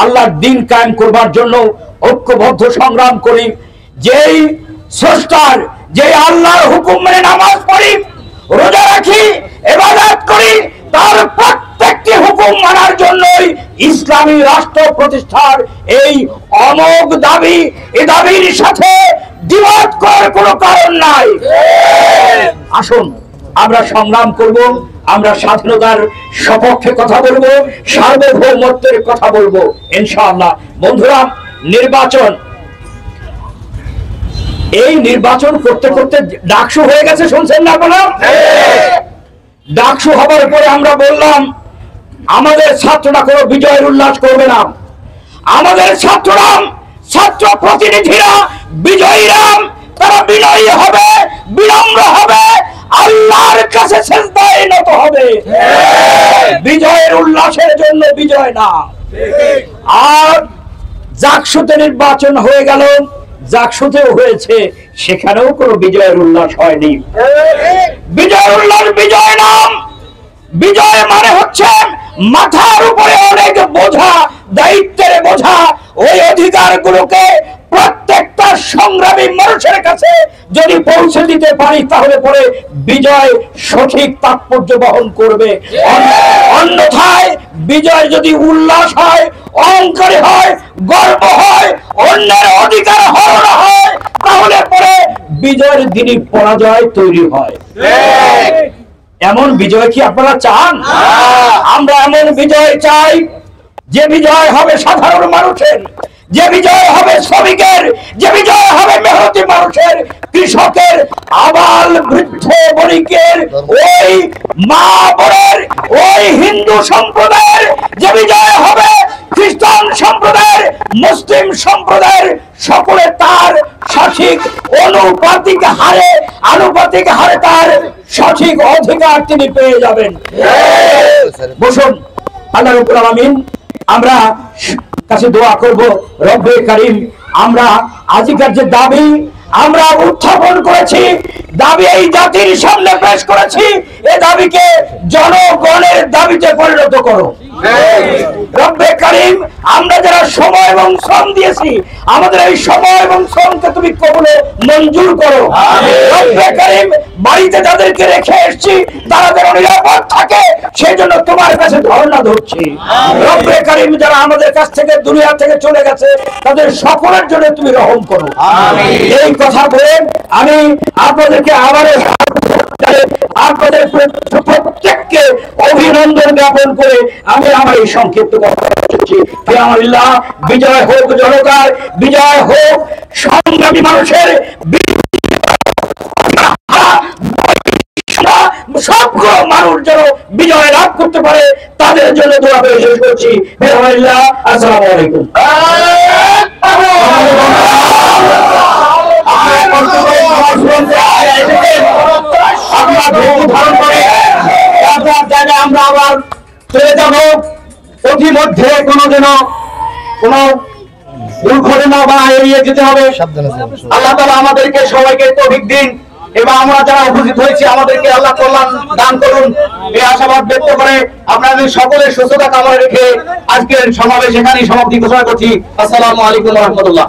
আল্লাহর দ্বীন কায়েম করবার জন্য ঐক্যবদ্ধ সংগ্রাম করি। যেই স্রষ্টার, যে আল্লাহর হুকুম মেনে নামাজ পড়ি, রোজা রাখি, ইবাদত করি, তার প্রত্যেকটি হুকুম মানার জন্যই ইসলামী রাষ্ট্র প্রতিষ্ঠার এই অমোঘ দাবি, এই দাবির সাথে দ্বিমত করার কোনো কারণ নাই। আসুন আমরা সংগ্রাম করব, আমরা স্বাধীনতার সপক্ষে কথা বলবো, সার্বভৌমত্বের কথা বলবো ইনশাআল্লাহ। বন্ধুরা, নির্বাচন, এই নির্বাচন করতে করতে ডাকসু হয়ে গেছে, শুনছেন না আপনারা? ডাকসু হবার পরে আমরা বললাম আমাদের ছাত্ররা কোনো বিজয়ের উল্লাস করবে না, আমাদের ছাত্ররা, ছাত্র প্রতিনিধিরা বিজয়ীরা, তারা বিনয়ী হবে, বিনম্র হবে, আল্লাহর কাছে সিজদায় নত হবে। বিজয়ের উল্লাসের জন্য বিজয় না। আর জাকসুতে নির্বাচন হয়ে গেল, জাকসুতেও হয়েছে, সেখানেও কোনো বিজয়ের উল্লাস হয়নি। বিজয়ের উল্লাস বিজয় নাম। বিজয় মানে হচ্ছে মাথার উপরে অনেক বোঝা, দায়িত্বের বোঝা, ওই অধিকারগুলোকে প্রত্যেকটা সংগ্রামী মানুষের কাছে যদি পৌঁছে দিতে পারি, তাহলে পরে বিজয় সঠিক তাৎপর্য বহন করবে। অন্যথায় বিজয় যদি উল্লাস হয়, অহংকারী হয়, গর্ব হয়, অন্যের অধিকার হরণ হয়, তাহলে পরে বিজয়ের দিনই পরাজয় তৈরি হয়। এমন বিজয় কি আপনারা চান? আমরা এমন বিজয় চাই যে বিজয় হবে সাধারণ মানুষের, যে বিজয় হবে শ্রমিকের, যে বিজয় হবে মেহনতি মানুষের, কৃষকের, আবাল বৃদ্ধ বণিকের, ওই মা বোনের, ওই হিন্দু সম্প্রদায়ের, যে বিজয় হবে খ্রিস্টান সম্প্রদায়ের, মুসলিম সম্প্রদায়ের, সকলে তার সঠিক আনুপাতিক হারে তার সঠিক অধিকার তিনি পেয়ে যাবেন। বসুন, আল্লাহ রাব্বুল আলামিন আমরা কাছে দোয়া করব, রব্বে কারীম, আমরা আজিকার যে দাবি আমরা উত্থাপন করেছি, দাবি এই জাতির সামনে পেশ করেছি, এই দাবিকে জনগণের দাবিতে পরিণত করো। রব্বে কারীম, আমরা যারা সময় এবং শ্রম দিয়েছি, আমাদের এই সময় এবং শ্রমকে তুমি কবুল মঞ্জুর করো। রব্বে কারীম, বাড়িতে যাদেরকে রেখে এসেছি তারা যেন নিরাপদ থাকে, সেই জন্য তোমার কাছে ধর্ণা ধরছি। রব্বে কারীম, যারা আমাদের কাছ থেকে দুনিয়া থেকে চলে গেছে, তাদের সকলের জন্য তুমি রহম করো। এই কথা বলে আমি আপনাদেরকে আবারও আপনাদের প্রত্যেককে অভিনন্দন জ্ঞাপন করে আমি আমার এই সংক্ষিপ্ত কথা বলছি। বিজয় হোক জনতার, বিজয় হোক সংগ্রামী মানুষের, সবগুলো মানুষ যেন বিজয় লাভ করতে পারে, তাদের জন্য দোয়া করে শেষ করছি। আসসালামু আলাইকুম। আমরা আবার চলে যাব, অতিমধ্যে কোনো যেন কোনো দুর্ঘটনা বা এড়িয়ে যেতে হবে। আল্লাহ তাআলা আমাদেরকে সবাইকে তৌফিক দিন এবং আমরা যারা উপস্থিত হয়েছি আমাদেরকে আল্লাহ কল্যাণ দান করুন, এই আশাবাদ ব্যক্ত করে আপনাদের সকলের সুস্থতা কামনা রেখে আজকের সমাবেশ এখানেই সমাপ্তি ঘোষণা করছি। আসসালামু আলাইকুম ওয়া রাহমাতুল্লাহ।